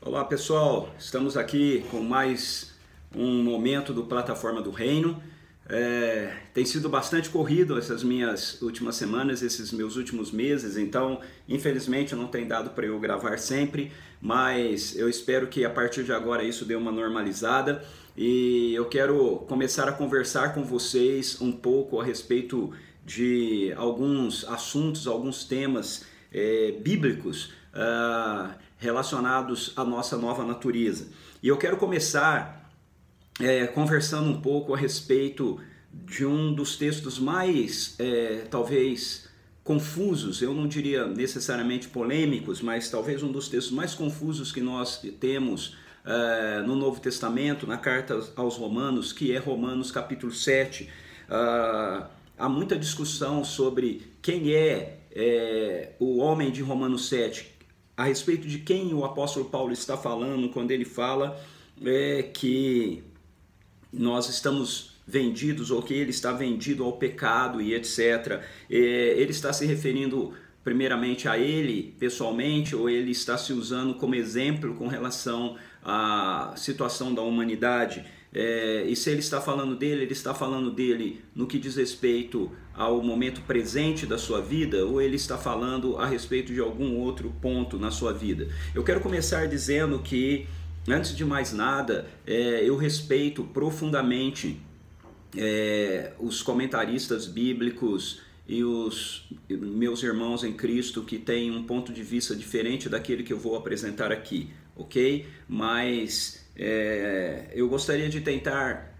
Olá pessoal, estamos aqui com mais um momento do Plataforma do Reino. Tem sido bastante corrido essas minhas últimas semanas, esses meus últimos meses, então infelizmente não tem dado para eu gravar sempre, mas eu espero que a partir de agora isso dê uma normalizada e eu quero começar a conversar com vocês um pouco a respeito de alguns assuntos, alguns temas bíblicos relacionados à nossa nova natureza. E eu quero começar conversando um pouco a respeito de um dos textos mais, talvez, confusos, eu não diria necessariamente polêmicos, mas talvez um dos textos mais confusos que nós temos no Novo Testamento, na carta aos Romanos, que é Romanos capítulo 7. Há muita discussão sobre quem é o homem de Romanos 7, a respeito de quem o apóstolo Paulo está falando quando ele fala que nós estamos vendidos ou que ele está vendido ao pecado e etc. Ele está se referindo primeiramente a ele pessoalmente ou ele está se usando como exemplo com relação à situação da humanidade? E se ele está falando dele, ele está falando dele no que diz respeito ao momento presente da sua vida ou ele está falando a respeito de algum outro ponto na sua vida? Eu quero começar dizendo que, antes de mais nada, eu respeito profundamente os comentaristas bíblicos e os meus irmãos em Cristo que têm um ponto de vista diferente daquele que eu vou apresentar aqui, ok? Mas eu gostaria de tentar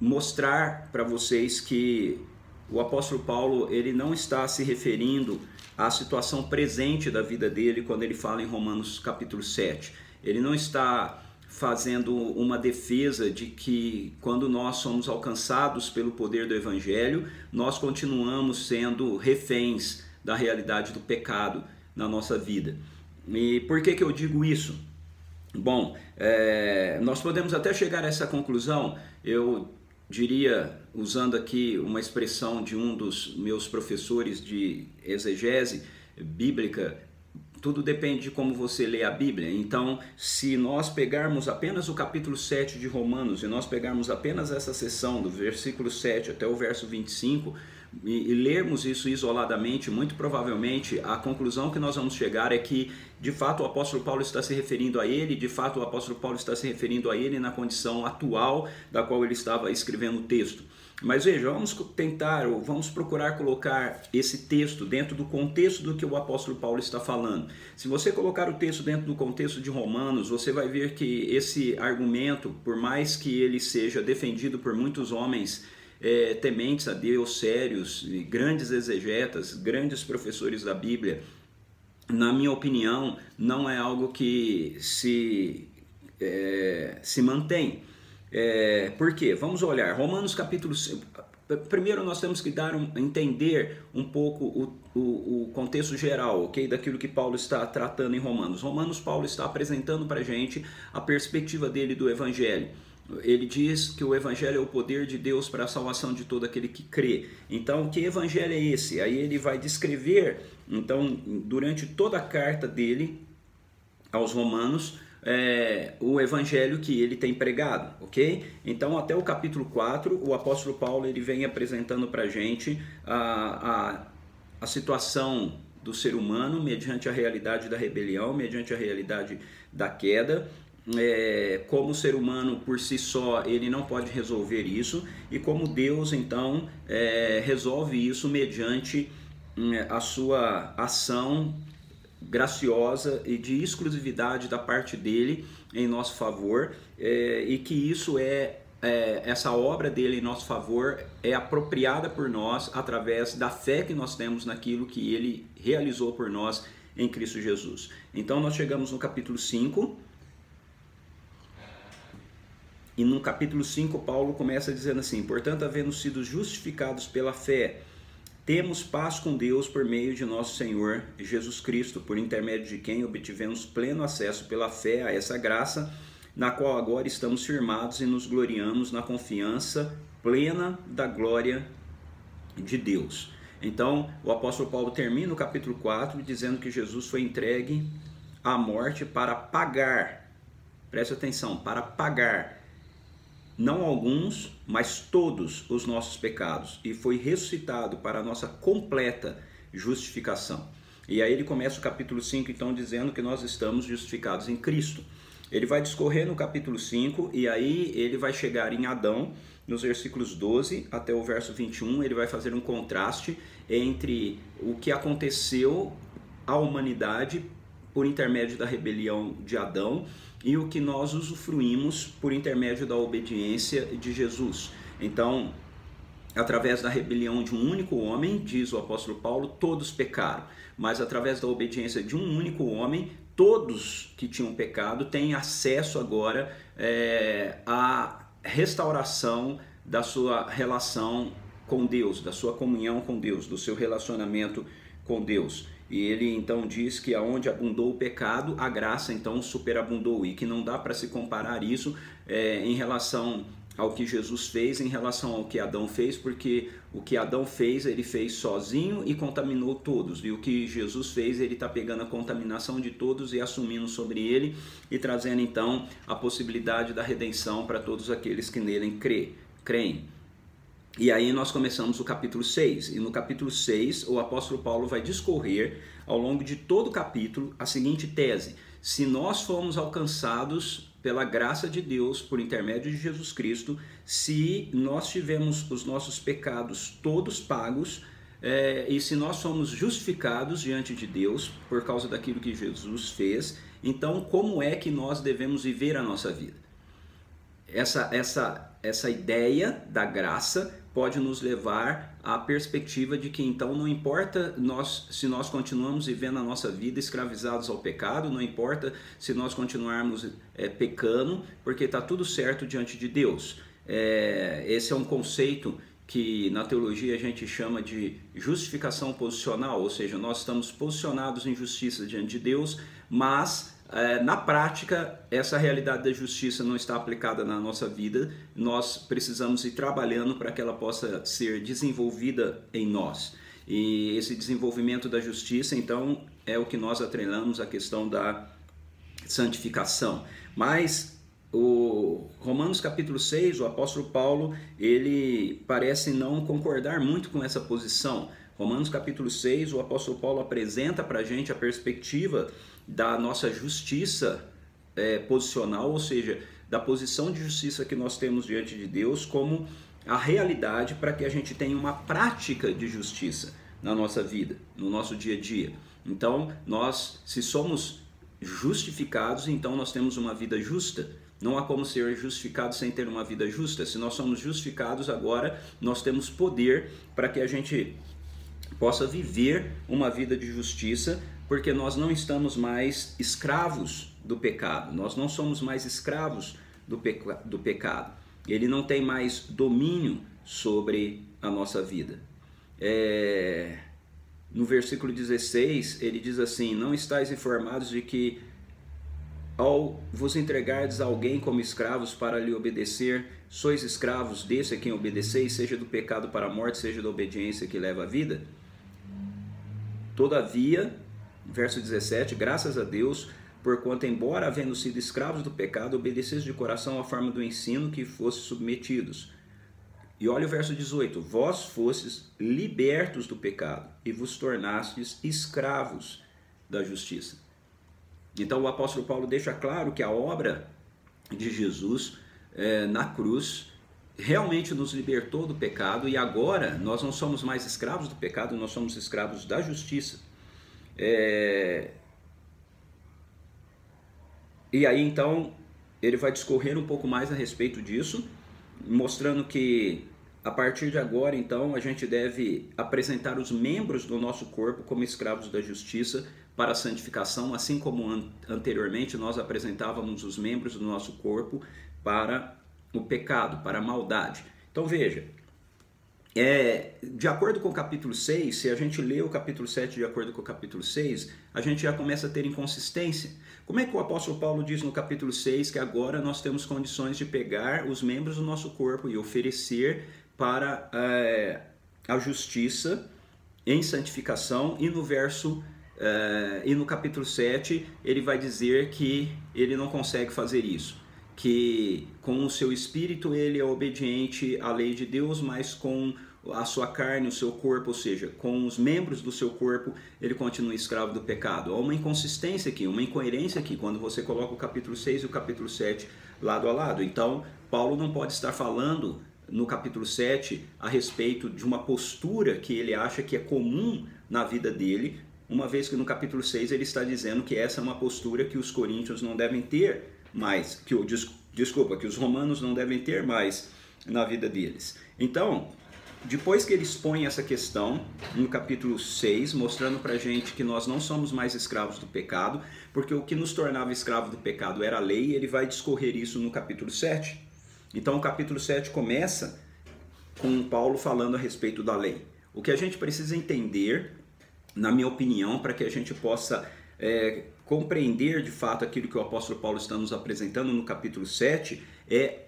mostrar para vocês que o apóstolo Paulo ele não está se referindo à situação presente da vida dele quando ele fala em Romanos capítulo 7. Ele não está fazendo uma defesa de que quando nós somos alcançados pelo poder do Evangelho, nós continuamos sendo reféns da realidade do pecado na nossa vida. E por que eu digo isso? Bom, nós podemos até chegar a essa conclusão, eu diria, usando aqui uma expressão de um dos meus professores de exegese bíblica, tudo depende de como você lê a Bíblia. Então, se nós pegarmos apenas o capítulo 7 de Romanos e nós pegarmos apenas essa seção do versículo 7 até o verso 25 e lermos isso isoladamente, muito provavelmente a conclusão que nós vamos chegar é que de fato o apóstolo Paulo está se referindo a ele, de fato o apóstolo Paulo está se referindo a ele na condição atual da qual ele estava escrevendo o texto. Mas veja, vamos tentar, ou vamos procurar colocar esse texto dentro do contexto do que o apóstolo Paulo está falando. Se você colocar o texto dentro do contexto de Romanos, você vai ver que esse argumento, por mais que ele seja defendido por muitos homens tementes a Deus, sérios, grandes exegetas, grandes professores da Bíblia, na minha opinião, não é algo que se mantém. Por quê? Vamos olhar, Romanos capítulo 5. Primeiro nós temos que entender um pouco o contexto geral, ok? Daquilo que Paulo está tratando em Romanos. Paulo está apresentando para a gente a perspectiva dele do Evangelho. Ele diz que o Evangelho é o poder de Deus para a salvação de todo aquele que crê. Então, que Evangelho é esse? Aí ele vai descrever, então, durante toda a carta dele aos Romanos, o Evangelho que ele tem pregado, ok? Então, até o capítulo 4, o apóstolo Paulo ele vem apresentando para a gente a situação do ser humano mediante a realidade da rebelião, mediante a realidade da queda, como o ser humano por si só ele não pode resolver isso e como Deus então resolve isso mediante a sua ação graciosa e de exclusividade da parte dele em nosso favor, e que isso essa obra dele em nosso favor é apropriada por nós através da fé que nós temos naquilo que ele realizou por nós em Cristo Jesus. Então nós chegamos no capítulo 5 e no capítulo 5 Paulo começa dizendo assim: portanto, havendo sido justificados pela fé, temos paz com Deus por meio de nosso Senhor Jesus Cristo, por intermédio de quem obtivemos pleno acesso pela fé a essa graça, na qual agora estamos firmados e nos gloriamos na confiança plena da glória de Deus. Então, o apóstolo Paulo termina o capítulo 4 dizendo que Jesus foi entregue à morte para pagar preste atenção, para pagar não alguns, mas todos os nossos pecados, e foi ressuscitado para a nossa completa justificação. E aí ele começa o capítulo 5 então dizendo que nós estamos justificados em Cristo. Ele vai discorrer no capítulo 5 e aí ele vai chegar em Adão, nos versículos 12 até o verso 21, ele vai fazer um contraste entre o que aconteceu à humanidade por intermédio da rebelião de Adão e o que nós usufruímos por intermédio da obediência de Jesus. Então, através da rebelião de um único homem, diz o apóstolo Paulo, todos pecaram. Mas através da obediência de um único homem, todos que tinham pecado têm acesso agora à restauração da sua relação com Deus, da sua comunhão com Deus, do seu relacionamento com Deus. E ele então diz que aonde abundou o pecado, a graça então superabundou, e que não dá para se comparar isso em relação ao que Jesus fez, em relação ao que Adão fez, porque o que Adão fez, ele fez sozinho e contaminou todos, e o que Jesus fez, ele está pegando a contaminação de todos e assumindo sobre ele, e trazendo então a possibilidade da redenção para todos aqueles que nele creem. E aí nós começamos o capítulo 6, e no capítulo 6 o apóstolo Paulo vai discorrer ao longo de todo o capítulo a seguinte tese: se nós fomos alcançados pela graça de Deus por intermédio de Jesus Cristo, se nós tivemos os nossos pecados todos pagos, e se nós somos justificados diante de Deus por causa daquilo que Jesus fez, então como é que nós devemos viver a nossa vida? Essa ideia da graça pode nos levar à perspectiva de que então não importa se nós continuamos vivendo a nossa vida escravizados ao pecado, não importa se nós continuarmos pecando, porque está tudo certo diante de Deus. Esse é um conceito que na teologia a gente chama de justificação posicional, ou seja, nós estamos posicionados em justiça diante de Deus, mas na prática, essa realidade da justiça não está aplicada na nossa vida. Nós precisamos ir trabalhando para que ela possa ser desenvolvida em nós. E esse desenvolvimento da justiça, então, é o que nós atrelamos à questão da santificação. Mas o Romanos capítulo 6, o apóstolo Paulo, ele parece não concordar muito com essa posição. Romanos capítulo 6, o apóstolo Paulo apresenta para a gente a perspectiva da nossa justiça posicional, ou seja, da posição de justiça que nós temos diante de Deus como a realidade para que a gente tenha uma prática de justiça na nossa vida, no nosso dia a dia. Então, se somos justificados, então nós temos uma vida justa. Não há como ser justificado sem ter uma vida justa. Se nós somos justificados agora, nós temos poder para que a gente possa viver uma vida de justiça, porque nós não estamos mais escravos do pecado, nós não somos mais escravos do pecado, ele não tem mais domínio sobre a nossa vida. No versículo 16, ele diz assim: não estáis informados de que ao vos entregardes a alguém como escravos para lhe obedecer, sois escravos desse a quem obedeceis, seja do pecado para a morte, seja da obediência que leva à vida? Todavia, verso 17, graças a Deus, porquanto embora havendo sido escravos do pecado, obedeceis de coração à forma do ensino que fosse submetidos. E olha o verso 18, vós fostes libertos do pecado e vos tornastes escravos da justiça. Então o apóstolo Paulo deixa claro que a obra de Jesus na cruz realmente nos libertou do pecado, e agora nós não somos mais escravos do pecado, nós somos escravos da justiça. E aí então ele vai discorrer um pouco mais a respeito disso, mostrando que a partir de agora então a gente deve apresentar os membros do nosso corpo como escravos da justiça para a santificação, assim como anteriormente nós apresentávamos os membros do nosso corpo para o pecado, para a maldade. Então veja, de acordo com o capítulo 6, se a gente lê o capítulo 7 de acordo com o capítulo 6, a gente já começa a ter inconsistência. Como é que o apóstolo Paulo diz no capítulo 6 que agora nós temos condições de pegar os membros do nosso corpo e oferecer para a justiça em santificação, e no verso E no capítulo 7 ele vai dizer que ele não consegue fazer isso, que com o seu espírito ele é obediente à lei de Deus, mas com a sua carne, o seu corpo, ou seja, com os membros do seu corpo, ele continua escravo do pecado. Há uma inconsistência aqui, uma incoerência aqui, quando você coloca o capítulo 6 e o capítulo 7 lado a lado. Então, Paulo não pode estar falando no capítulo 7 a respeito de uma postura que ele acha que é comum na vida dele, uma vez que no capítulo 6 ele está dizendo que essa é uma postura que os coríntios não devem ter mais, que os romanos não devem ter mais na vida deles. Então, depois que ele expõe essa questão no capítulo 6, mostrando pra gente que nós não somos mais escravos do pecado, porque o que nos tornava escravo do pecado era a lei, e ele vai discorrer isso no capítulo 7. Então o capítulo 7 começa com Paulo falando a respeito da lei. O que a gente precisa entender, na minha opinião, para que a gente possa compreender de fato aquilo que o apóstolo Paulo está nos apresentando no capítulo 7, é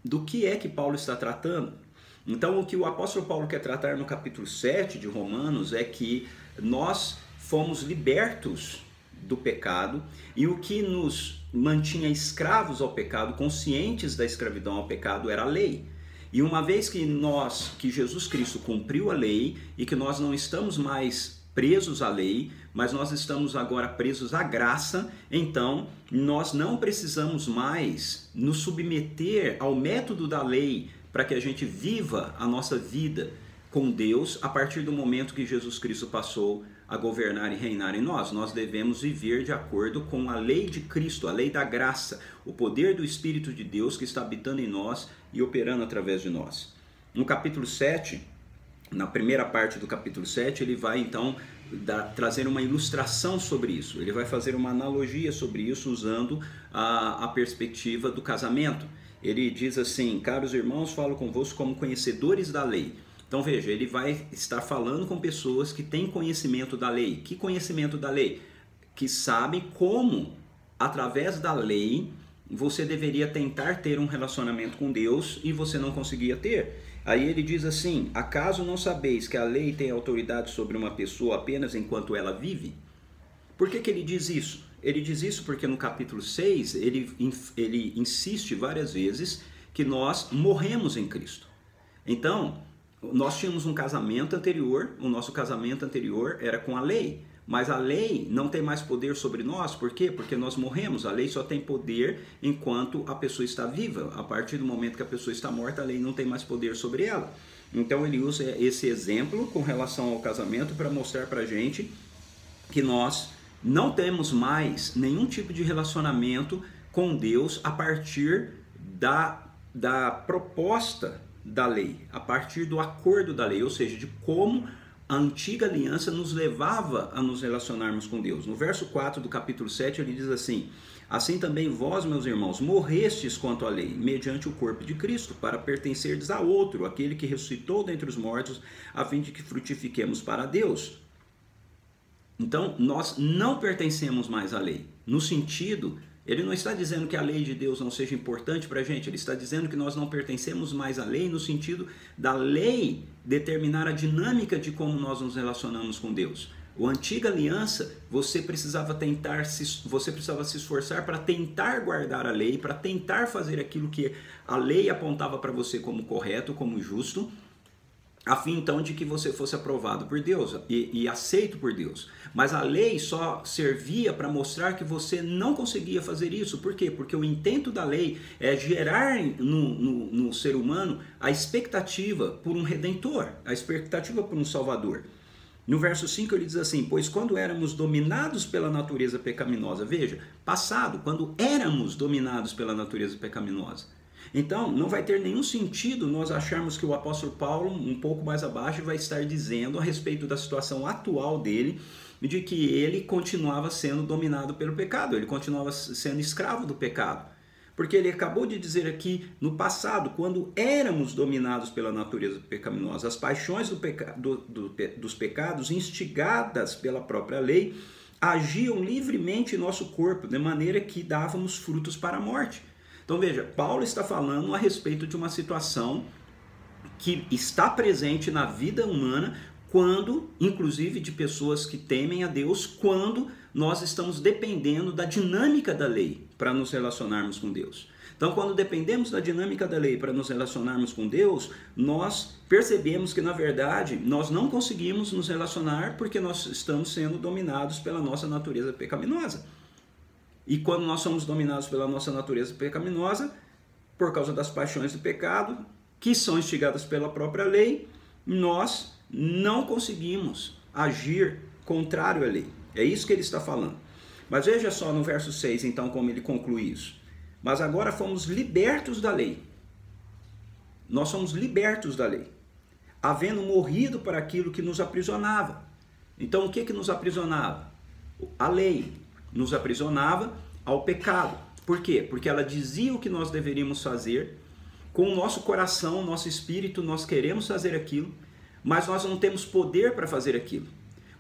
do que é que Paulo está tratando. Então, o que o apóstolo Paulo quer tratar no capítulo 7 de Romanos é que nós fomos libertos do pecado, e o que nos mantinha escravos ao pecado, conscientes da escravidão ao pecado, era a lei. E uma vez que Jesus Cristo cumpriu a lei e que nós não estamos mais presos à lei, mas nós estamos agora presos à graça, então nós não precisamos mais nos submeter ao método da lei para que a gente viva a nossa vida com Deus a partir do momento que Jesus Cristo passou a governar e reinar em nós. Nós devemos viver de acordo com a lei de Cristo, a lei da graça, o poder do Espírito de Deus que está habitando em nós e operando através de nós. No capítulo 7, na primeira parte do capítulo 7, ele vai então trazer uma ilustração sobre isso. Ele vai fazer uma analogia sobre isso usando a perspectiva do casamento. Ele diz assim: caros irmãos, falo convosco como conhecedores da lei. Então veja, ele vai estar falando com pessoas que têm conhecimento da lei. Que conhecimento da lei? Que sabem como, através da lei, você deveria tentar ter um relacionamento com Deus e você não conseguia ter. Aí ele diz assim: acaso não sabeis que a lei tem autoridade sobre uma pessoa apenas enquanto ela vive? Por que ele diz isso? Ele diz isso porque no capítulo 6 ele insiste várias vezes que nós morremos em Cristo. Então, nós tínhamos um casamento anterior, o nosso casamento anterior era com a lei, mas a lei não tem mais poder sobre nós. Por quê? Porque nós morremos. A lei só tem poder enquanto a pessoa está viva. A partir do momento que a pessoa está morta, a lei não tem mais poder sobre ela. Então ele usa esse exemplo com relação ao casamento para mostrar para a gente que nós não temos mais nenhum tipo de relacionamento com Deus a partir da proposta da lei, a partir do acordo da lei, ou seja, de como a antiga aliança nos levava a nos relacionarmos com Deus. No verso 4 do capítulo 7 ele diz assim: assim também vós, meus irmãos, morrestes quanto à lei, mediante o corpo de Cristo, para pertencerdes a outro, aquele que ressuscitou dentre os mortos, a fim de que frutifiquemos para Deus. Então, nós não pertencemos mais à lei, no sentido, ele não está dizendo que a lei de Deus não seja importante para a gente, ele está dizendo que nós não pertencemos mais à lei, no sentido da lei determinar a dinâmica de como nós nos relacionamos com Deus. A antiga aliança, você precisava se esforçar para tentar guardar a lei, para tentar fazer aquilo que a lei apontava para você como correto, como justo, a fim então de que você fosse aprovado por Deus e aceito por Deus. Mas a lei só servia para mostrar que você não conseguia fazer isso. Por quê? Porque o intento da lei é gerar no ser humano a expectativa por um redentor, a expectativa por um salvador. No verso 5 ele diz assim: pois quando éramos dominados pela natureza pecaminosa, veja, passado, quando éramos dominados pela natureza pecaminosa. Então, não vai ter nenhum sentido nós acharmos que o apóstolo Paulo, um pouco mais abaixo, vai estar dizendo a respeito da situação atual dele, de que ele continuava sendo dominado pelo pecado, ele continuava sendo escravo do pecado. Porque ele acabou de dizer aqui, no passado, quando éramos dominados pela natureza pecaminosa, as paixões dos pecados, instigadas pela própria lei, agiam livremente em nosso corpo, de maneira que dávamos frutos para a morte. Então veja, Paulo está falando a respeito de uma situação que está presente na vida humana quando, inclusive de pessoas que temem a Deus, quando nós estamos dependendo da dinâmica da lei para nos relacionarmos com Deus. Então, quando dependemos da dinâmica da lei para nos relacionarmos com Deus, nós percebemos que, na verdade, nós não conseguimos nos relacionar porque nós estamos sendo dominados pela nossa natureza pecaminosa. E quando nós somos dominados pela nossa natureza pecaminosa, por causa das paixões do pecado, que são instigadas pela própria lei, nós não conseguimos agir contrário à lei. É isso que ele está falando. Mas veja só no verso 6, então, como ele conclui isso. Mas agora fomos libertos da lei. Nós somos libertos da lei, havendo morrido para aquilo que nos aprisionava. Então, o que nos aprisionava? A lei nos aprisionava ao pecado. Por quê? Porque ela dizia o que nós deveríamos fazer. Com o nosso coração, nosso espírito, nós queremos fazer aquilo, mas nós não temos poder para fazer aquilo.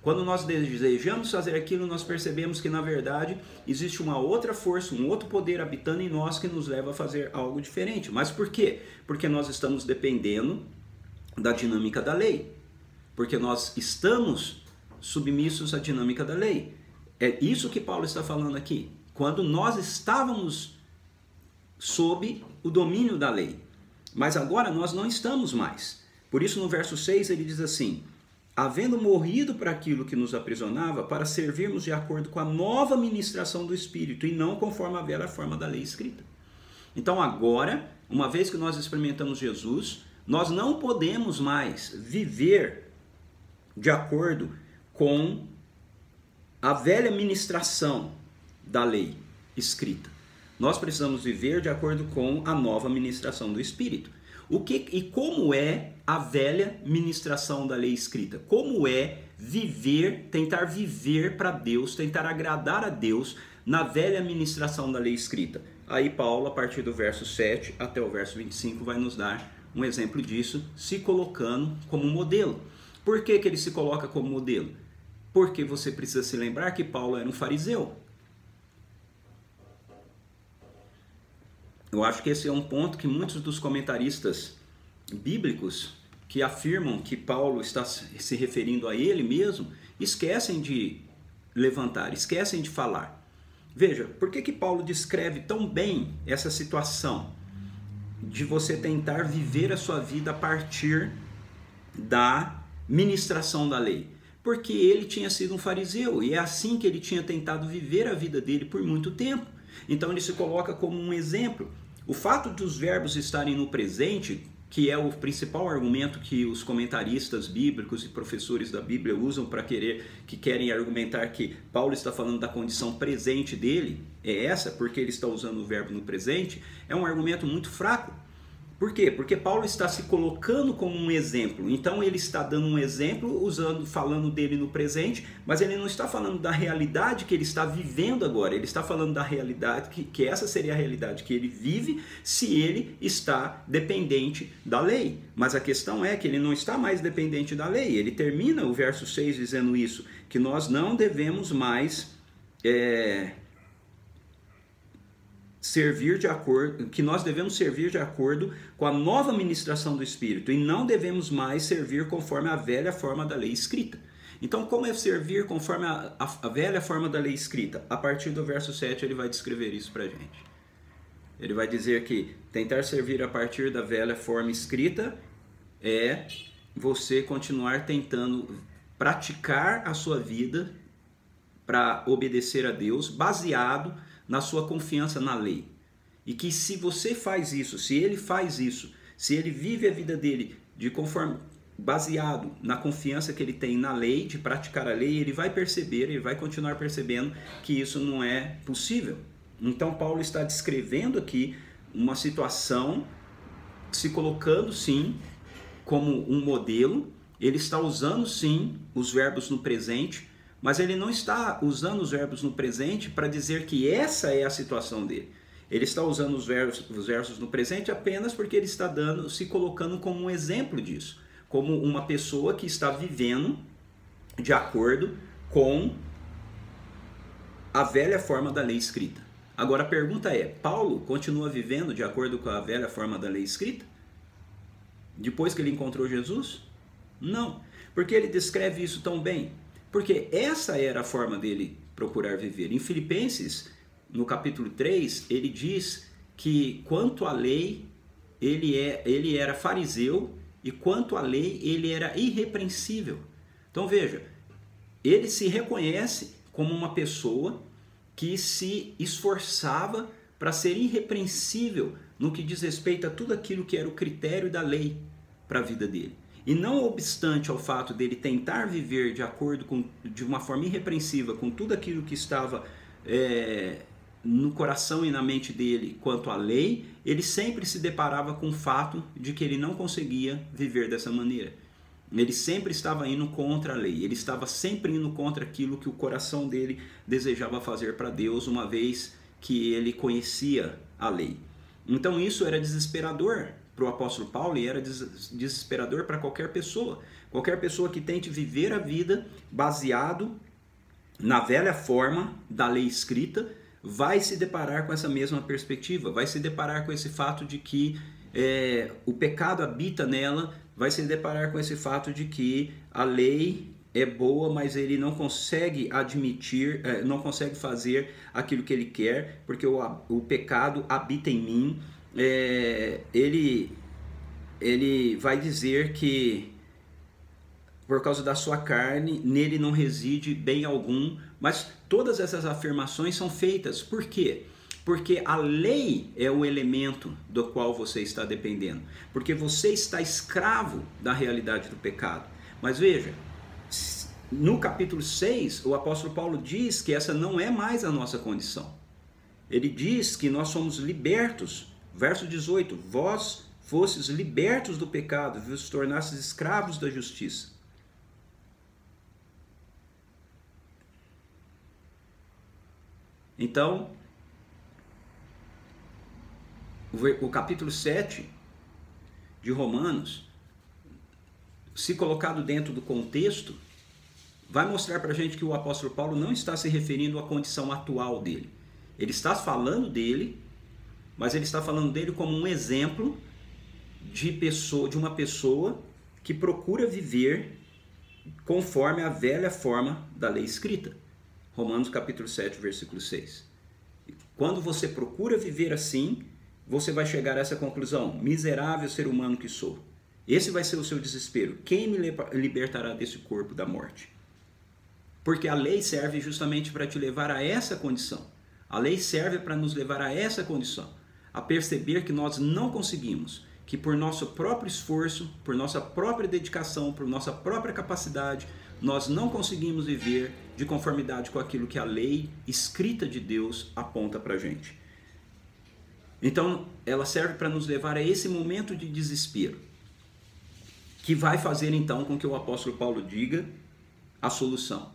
Quando nós desejamos fazer aquilo, nós percebemos que, na verdade, existe uma outra força, um outro poder habitando em nós que nos leva a fazer algo diferente. Mas por quê? Porque nós estamos dependendo da dinâmica da lei. Porque nós estamos submissos à dinâmica da lei. É isso que Paulo está falando aqui. Quando nós estávamos sob o domínio da lei. Mas agora nós não estamos mais. Por isso, no verso 6, ele diz assim: havendo morrido para aquilo que nos aprisionava, para servirmos de acordo com a nova ministração do Espírito, e não conforme a velha forma da lei escrita. Então agora, uma vez que nós experimentamos Jesus, nós não podemos mais viver de acordo com a velha ministração da lei escrita. Nós precisamos viver de acordo com a nova ministração do Espírito. O que e como é a velha ministração da lei escrita? Como é viver, tentar viver para Deus, tentar agradar a Deus na velha ministração da lei escrita? Aí Paulo, a partir do verso 7 até o verso 25, vai nos dar um exemplo disso, se colocando como modelo. Por que ele se coloca como modelo? Porque você precisa se lembrar que Paulo era um fariseu. Eu acho que esse é um ponto que muitos dos comentaristas bíblicos que afirmam que Paulo está se referindo a ele mesmo, esquecem de levantar, esquecem de falar. Veja, por que Paulo descreve tão bem essa situação de você tentar viver a sua vida a partir da ministração da lei? Porque ele tinha sido um fariseu e é assim que ele tinha tentado viver a vida dele por muito tempo. Então ele se coloca como um exemplo. O fato dos verbos estarem no presente, que é o principal argumento que os comentaristas bíblicos e professores da Bíblia usam para querem argumentar que Paulo está falando da condição presente dele, é essa, porque ele está usando o verbo no presente, é um argumento muito fraco. Por quê? Porque Paulo está se colocando como um exemplo. Então ele está dando um exemplo, falando dele no presente, mas ele não está falando da realidade que ele está vivendo agora. Ele está falando da realidade, que essa seria a realidade que ele vive se ele está dependente da lei. Mas a questão é que ele não está mais dependente da lei. Ele termina o verso 6 dizendo isso, que nós não devemos mais que nós devemos servir de acordo com a nova ministração do Espírito e não devemos mais servir conforme a velha forma da lei escrita. Então, como é servir conforme a velha forma da lei escrita? A partir do verso 7 ele vai descrever isso para a gente. Ele vai dizer que tentar servir a partir da velha forma escrita é você continuar tentando praticar a sua vida para obedecer a Deus baseado na sua confiança na lei. E que se você faz isso, se ele faz isso, se ele vive a vida dele baseado na confiança que ele tem na lei, de praticar a lei, ele vai perceber, ele vai continuar percebendo que isso não é possível. Então Paulo está descrevendo aqui uma situação, se colocando sim como um modelo, ele está usando sim os verbos no presente, mas ele não está usando os verbos no presente para dizer que essa é a situação dele. Ele está usando os versos no presente apenas porque ele está se colocando como um exemplo disso. Como uma pessoa que está vivendo de acordo com a velha forma da lei escrita. Agora a pergunta é, Paulo continua vivendo de acordo com a velha forma da lei escrita? Depois que ele encontrou Jesus? Não, porque ele descreve isso tão bem. Porque essa era a forma dele procurar viver. Em Filipenses, no capítulo 3, ele diz que quanto à lei, ele era fariseu, e quanto à lei, ele era irrepreensível. Então veja, ele se reconhece como uma pessoa que se esforçava para ser irrepreensível no que diz respeito a tudo aquilo que era o critério da lei para a vida dele. E não obstante ao fato dele tentar viver de acordo com, de uma forma irrepreensível com tudo aquilo que estava no coração e na mente dele quanto à lei, ele sempre se deparava com o fato de que ele não conseguia viver dessa maneira. Ele sempre estava indo contra a lei, ele estava sempre indo contra aquilo que o coração dele desejava fazer para Deus, uma vez que ele conhecia a lei. Então isso era desesperador para o apóstolo Paulo e era desesperador para qualquer pessoa que tente viver a vida baseado na velha forma da lei escrita, vai se deparar com essa mesma perspectiva, vai se deparar com esse fato de que o pecado habita nela, vai se deparar com esse fato de que a lei é boa, mas ele não consegue admitir, não consegue fazer aquilo que ele quer, porque o pecado habita em mim. Ele vai dizer que por causa da sua carne, nele não reside bem algum, mas todas essas afirmações são feitas, por quê? Porque a lei é o elemento do qual você está dependendo, porque você está escravo da realidade do pecado. Mas veja, no capítulo 6, o apóstolo Paulo diz que essa não é mais a nossa condição. Ele diz que nós somos libertos. Verso 18, vós fostes libertos do pecado, vos tornastes escravos da justiça. Então, o capítulo 7 de Romanos, se colocado dentro do contexto, vai mostrar para a gente que o apóstolo Paulo não está se referindo à condição atual dele. Ele está falando dele, mas ele está falando dele como um exemplo de uma pessoa que procura viver conforme a velha forma da lei escrita. Romanos capítulo 7, versículo 6. Quando você procura viver assim, você vai chegar a essa conclusão: miserável ser humano que sou. Esse vai ser o seu desespero. Quem me libertará desse corpo da morte? Porque a lei serve justamente para te levar a essa condição. A lei serve para nos levar a essa condição, a perceber que nós não conseguimos, que por nosso próprio esforço, por nossa própria dedicação, por nossa própria capacidade, nós não conseguimos viver de conformidade com aquilo que a lei escrita de Deus aponta para a gente. Então, ela serve para nos levar a esse momento de desespero, que vai fazer então com que o apóstolo Paulo diga a solução,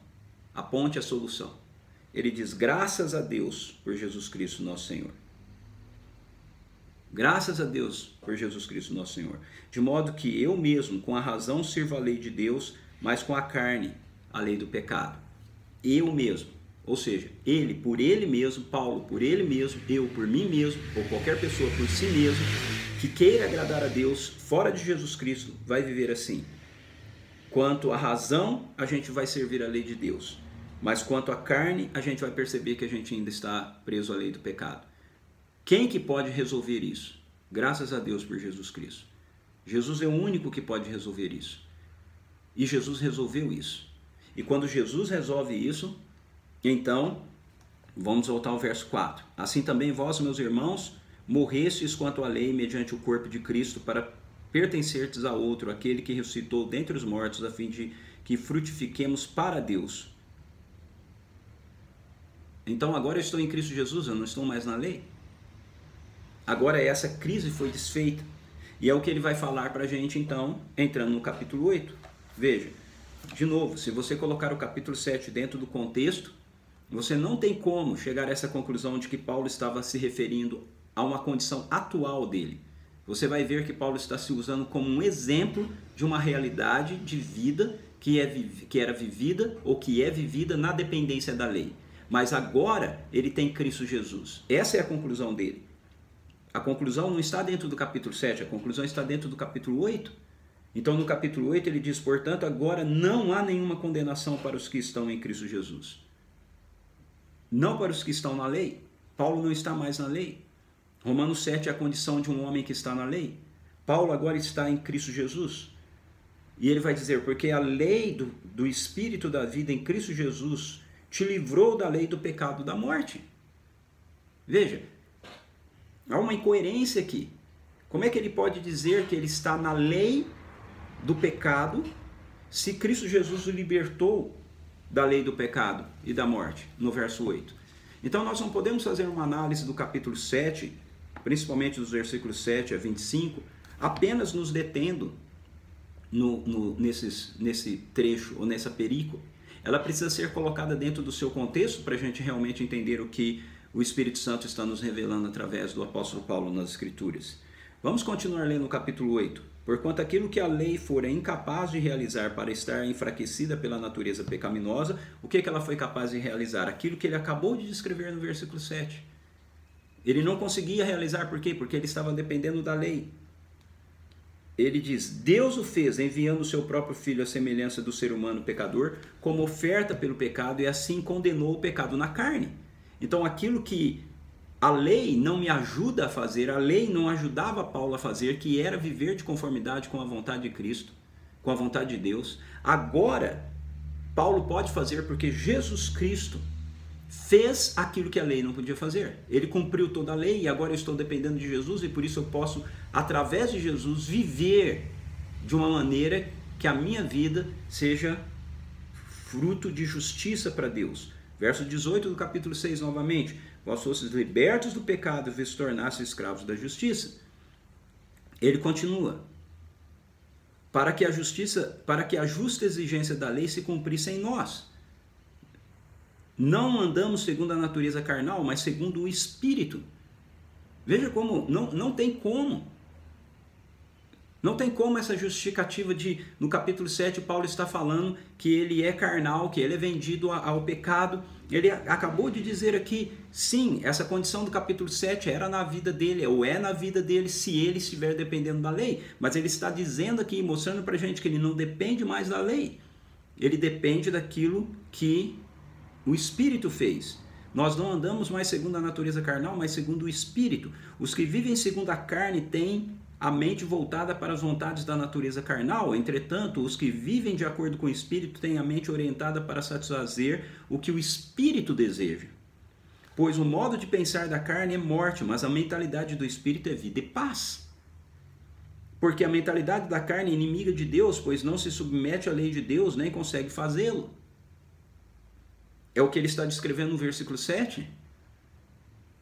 aponte a solução. Ele diz: graças a Deus por Jesus Cristo nosso Senhor. Graças a Deus por Jesus Cristo nosso Senhor. De modo que eu mesmo, com a razão, sirvo a lei de Deus, mas com a carne, a lei do pecado. Eu mesmo. Ou seja, ele por ele mesmo, Paulo por ele mesmo, eu por mim mesmo, ou qualquer pessoa por si mesmo, que queira agradar a Deus fora de Jesus Cristo, vai viver assim. Quanto à razão, a gente vai servir a lei de Deus. Mas quanto à carne, a gente vai perceber que a gente ainda está preso à lei do pecado. Quem que pode resolver isso? Graças a Deus por Jesus Cristo. Jesus é o único que pode resolver isso. E Jesus resolveu isso. E quando Jesus resolve isso, então, vamos voltar ao verso 4. Assim também vós, meus irmãos, morrestes quanto à lei mediante o corpo de Cristo, para pertencerdes a outro, aquele que ressuscitou dentre os mortos, a fim de que frutifiquemos para Deus. Então agora eu estou em Cristo Jesus, eu não estou mais na lei. Agora essa crise foi desfeita. E é o que ele vai falar para a gente então, entrando no capítulo 8. Veja, de novo, se você colocar o capítulo 7 dentro do contexto, você não tem como chegar a essa conclusão de que Paulo estava se referindo a uma condição atual dele. Você vai ver que Paulo está se usando como um exemplo de uma realidade de vida que era vivida ou que é vivida na dependência da lei. Mas agora ele tem Cristo Jesus. Essa é a conclusão dele. A conclusão não está dentro do capítulo 7, a conclusão está dentro do capítulo 8. Então no capítulo 8 ele diz, portanto, agora não há nenhuma condenação para os que estão em Cristo Jesus. Não para os que estão na lei. Paulo não está mais na lei. Romanos 7 é a condição de um homem que está na lei. Paulo agora está em Cristo Jesus. E ele vai dizer, porque a lei do Espírito da vida em Cristo Jesus te livrou da lei do pecado e da morte. Veja, há uma incoerência aqui. Como é que ele pode dizer que ele está na lei do pecado se Cristo Jesus o libertou da lei do pecado e da morte, no verso 8? Então nós não podemos fazer uma análise do capítulo 7, principalmente dos versículos 7 a 25, apenas nos detendo nesse trecho ou nessa perícope. Ela precisa ser colocada dentro do seu contexto para a gente realmente entender o que o Espírito Santo está nos revelando através do apóstolo Paulo nas Escrituras. Vamos continuar lendo o capítulo 8. Porquanto aquilo que a lei fora incapaz de realizar para estar enfraquecida pela natureza pecaminosa, o que ela foi capaz de realizar? Aquilo que ele acabou de descrever no versículo 7. Ele não conseguia realizar, por quê? Porque ele estava dependendo da lei. Ele diz, Deus o fez enviando o seu próprio Filho à semelhança do ser humano pecador, como oferta pelo pecado, e assim condenou o pecado na carne. Então aquilo que a lei não me ajuda a fazer, a lei não ajudava Paulo a fazer, que era viver de conformidade com a vontade de Cristo, com a vontade de Deus. Agora, Paulo pode fazer porque Jesus Cristo fez aquilo que a lei não podia fazer. Ele cumpriu toda a lei e agora eu estou dependendo de Jesus e por isso eu posso, através de Jesus, viver de uma maneira que a minha vida seja fruto de justiça para Deus. Verso 18 do capítulo 6 novamente. Vós fostes libertos do pecado e vos tornastes escravos da justiça. Ele continua. Para que a justa exigência da lei se cumprisse em nós. Não andamos segundo a natureza carnal, mas segundo o Espírito. Veja como, não tem como. Não tem como essa justificativa de, no capítulo 7, Paulo está falando que ele é carnal, que ele é vendido ao pecado. Ele acabou de dizer aqui, sim, essa condição do capítulo 7 era na vida dele, ou é na vida dele se ele estiver dependendo da lei. Mas ele está dizendo aqui, mostrando para a gente que ele não depende mais da lei. Ele depende daquilo que o Espírito fez. Nós não andamos mais segundo a natureza carnal, mas segundo o Espírito. Os que vivem segundo a carne têm a mente voltada para as vontades da natureza carnal. Entretanto, os que vivem de acordo com o Espírito têm a mente orientada para satisfazer o que o Espírito deseja. Pois o modo de pensar da carne é morte, mas a mentalidade do Espírito é vida e paz. Porque a mentalidade da carne é inimiga de Deus, pois não se submete à lei de Deus, nem consegue fazê-lo. É o que ele está descrevendo no versículo 7.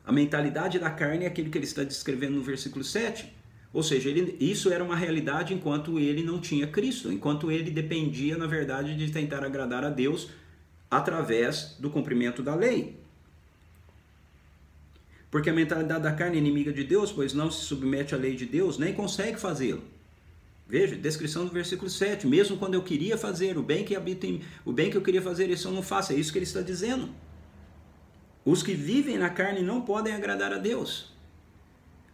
A mentalidade da carne é aquilo que ele está descrevendo no versículo 7. Ou seja, isso era uma realidade enquanto ele não tinha Cristo, enquanto ele dependia, na verdade, de tentar agradar a Deus através do cumprimento da lei. Porque a mentalidade da carne é inimiga de Deus, pois não se submete à lei de Deus, nem consegue fazê-lo. Veja, descrição do versículo 7. Mesmo quando eu queria fazer o bem que habita em mim, o bem que eu queria fazer, isso eu não faço. É isso que ele está dizendo. Os que vivem na carne não podem agradar a Deus.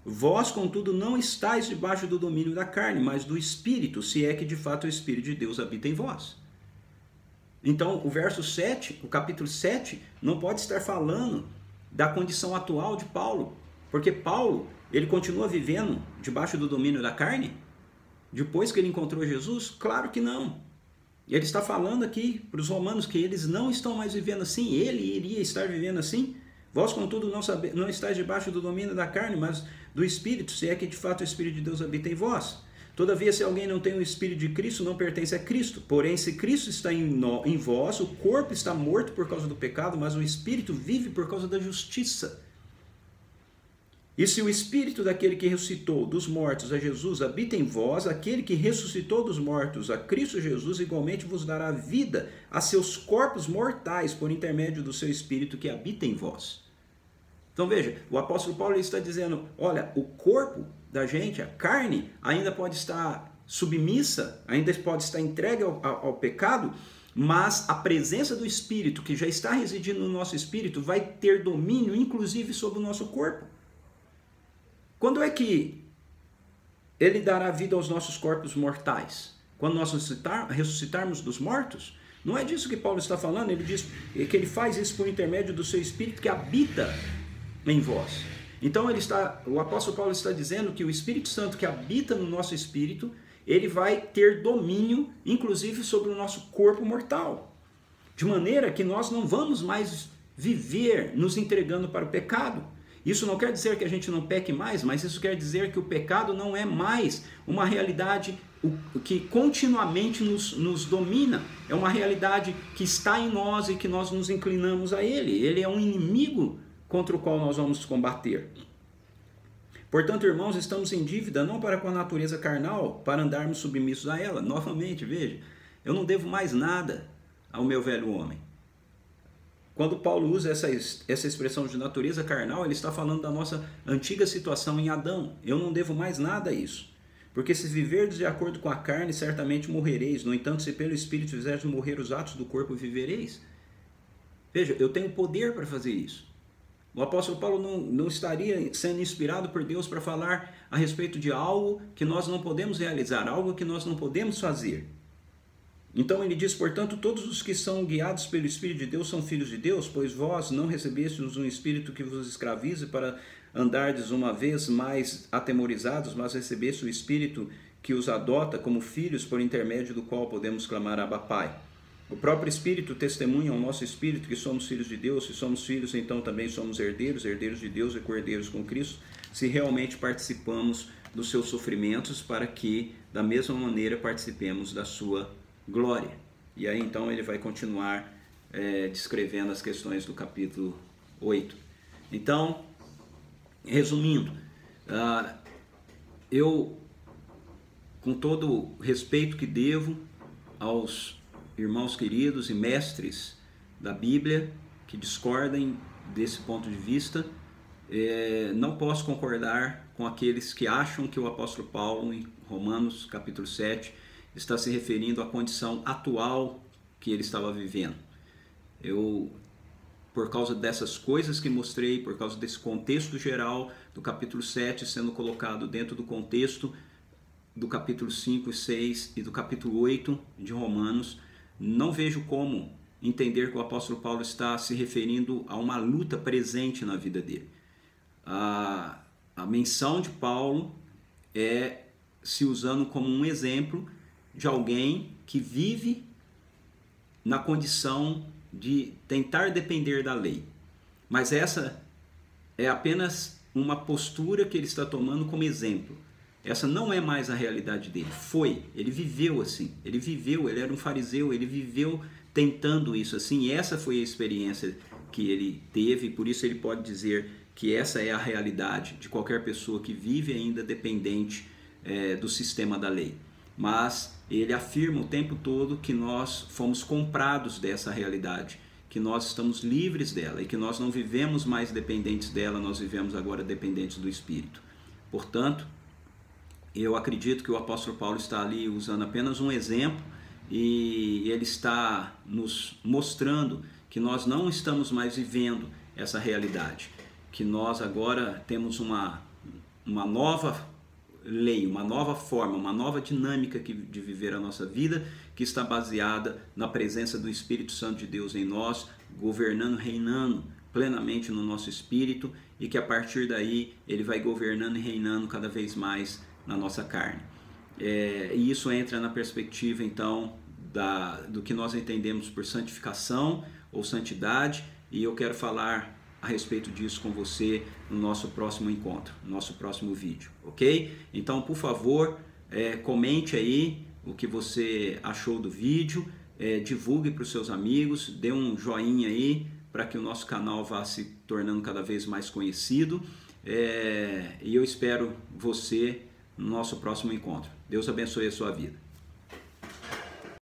Vós, contudo, não estáis debaixo do domínio da carne, mas do Espírito, se é que de fato o Espírito de Deus habita em vós. Então, o verso 7, o capítulo 7, não pode estar falando da condição atual de Paulo, porque Paulo, ele continua vivendo debaixo do domínio da carne? Depois que ele encontrou Jesus? Claro que não. Ele está falando aqui para os romanos que eles não estão mais vivendo assim, ele iria estar vivendo assim. Vós, contudo, não estáis debaixo do domínio da carne, mas do Espírito, se é que de fato o Espírito de Deus habita em vós. Todavia, se alguém não tem o Espírito de Cristo, não pertence a Cristo. Porém, se Cristo está em vós, o corpo está morto por causa do pecado, mas o Espírito vive por causa da justiça. E se o Espírito daquele que ressuscitou dos mortos a Jesus habita em vós, aquele que ressuscitou dos mortos a Cristo Jesus igualmente vos dará vida a seus corpos mortais por intermédio do seu Espírito que habita em vós. Então veja, o apóstolo Paulo está dizendo, olha, o corpo da gente, a carne, ainda pode estar submissa, ainda pode estar entregue ao pecado, mas a presença do Espírito, que já está residindo no nosso espírito, vai ter domínio, inclusive, sobre o nosso corpo. Quando é que Ele dará vida aos nossos corpos mortais. Quando nós ressuscitarmos dos mortos, não é disso que Paulo está falando, ele diz que ele faz isso por intermédio do seu Espírito que habita em vós. Então o apóstolo Paulo está dizendo que o Espírito Santo que habita no nosso espírito, ele vai ter domínio, inclusive, sobre o nosso corpo mortal. De maneira que nós não vamos mais viver nos entregando para o pecado. Isso não quer dizer que a gente não peque mais, mas isso quer dizer que o pecado não é mais uma realidade que continuamente nos domina. É uma realidade que está em nós e que nós nos inclinamos a ele. Ele é um inimigo contra o qual nós vamos combater. Portanto, irmãos, estamos em dívida não para com a natureza carnal, para andarmos submissos a ela. Novamente, veja, eu não devo mais nada ao meu velho homem. Quando Paulo usa essa expressão de natureza carnal, ele está falando da nossa antiga situação em Adão. Eu não devo mais nada a isso. Porque se viverdes de acordo com a carne, certamente morrereis. No entanto, se pelo Espírito fizerdes morrer os atos do corpo, vivereis. Veja, eu tenho poder para fazer isso. O apóstolo Paulo não estaria sendo inspirado por Deus para falar a respeito de algo que nós não podemos realizar, algo que nós não podemos fazer. Então ele diz, portanto, todos os que são guiados pelo Espírito de Deus são filhos de Deus, pois vós não recebestes um espírito que vos escravize para andardes uma vez mais atemorizados, mas recebeste o Espírito que os adota como filhos, por intermédio do qual podemos clamar Abba Pai. O próprio Espírito testemunha ao nosso Espírito que somos filhos de Deus. Se somos filhos, então também somos herdeiros, herdeiros de Deus e co-herdeiros com Cristo, se realmente participamos dos seus sofrimentos, para que, da mesma maneira, participemos da sua glória. E aí então ele vai continuar descrevendo as questões do capítulo 8. Então, resumindo, eu, com todo o respeito que devo aos irmãos queridos e mestres da Bíblia que discordem desse ponto de vista, não posso concordar com aqueles que acham que o apóstolo Paulo, em Romanos capítulo 7, está se referindo à condição atual que ele estava vivendo. Por causa dessas coisas que mostrei, por causa desse contexto geral do capítulo 7 sendo colocado dentro do contexto do capítulo 5 e 6 e do capítulo 8 de Romanos, não vejo como entender que o apóstolo Paulo está se referindo a uma luta presente na vida dele. A menção de Paulo é se usando como um exemplo de alguém que vive na condição de tentar depender da lei. Mas essa é apenas uma postura que ele está tomando como exemplo. Essa não é mais a realidade dele. Ele viveu assim. Ele era um fariseu, ele viveu tentando isso assim. E essa foi a experiência que ele teve, por isso ele pode dizer que essa é a realidade de qualquer pessoa que vive ainda dependente do sistema da lei. Mas ele afirma o tempo todo que nós fomos comprados dessa realidade, que nós estamos livres dela e que nós não vivemos mais dependentes dela, nós vivemos agora dependentes do Espírito. Portanto, eu acredito que o apóstolo Paulo está ali usando apenas um exemplo e ele está nos mostrando que nós não estamos mais vivendo essa realidade, que nós agora temos uma nova lei, uma nova forma, uma nova dinâmica de viver a nossa vida, que está baseada na presença do Espírito Santo de Deus em nós, governando, reinando plenamente no nosso espírito, e que a partir daí ele vai governando e reinando cada vez mais na nossa carne. E isso entra na perspectiva então do que nós entendemos por santificação ou santidade, e eu quero falar a respeito disso com você no nosso próximo encontro, no nosso próximo vídeo, ok? Então, por favor, comente aí o que você achou do vídeo, divulgue para os seus amigos, dê um joinha aí para que o nosso canal vá se tornando cada vez mais conhecido, e eu espero você no nosso próximo encontro. Deus abençoe a sua vida.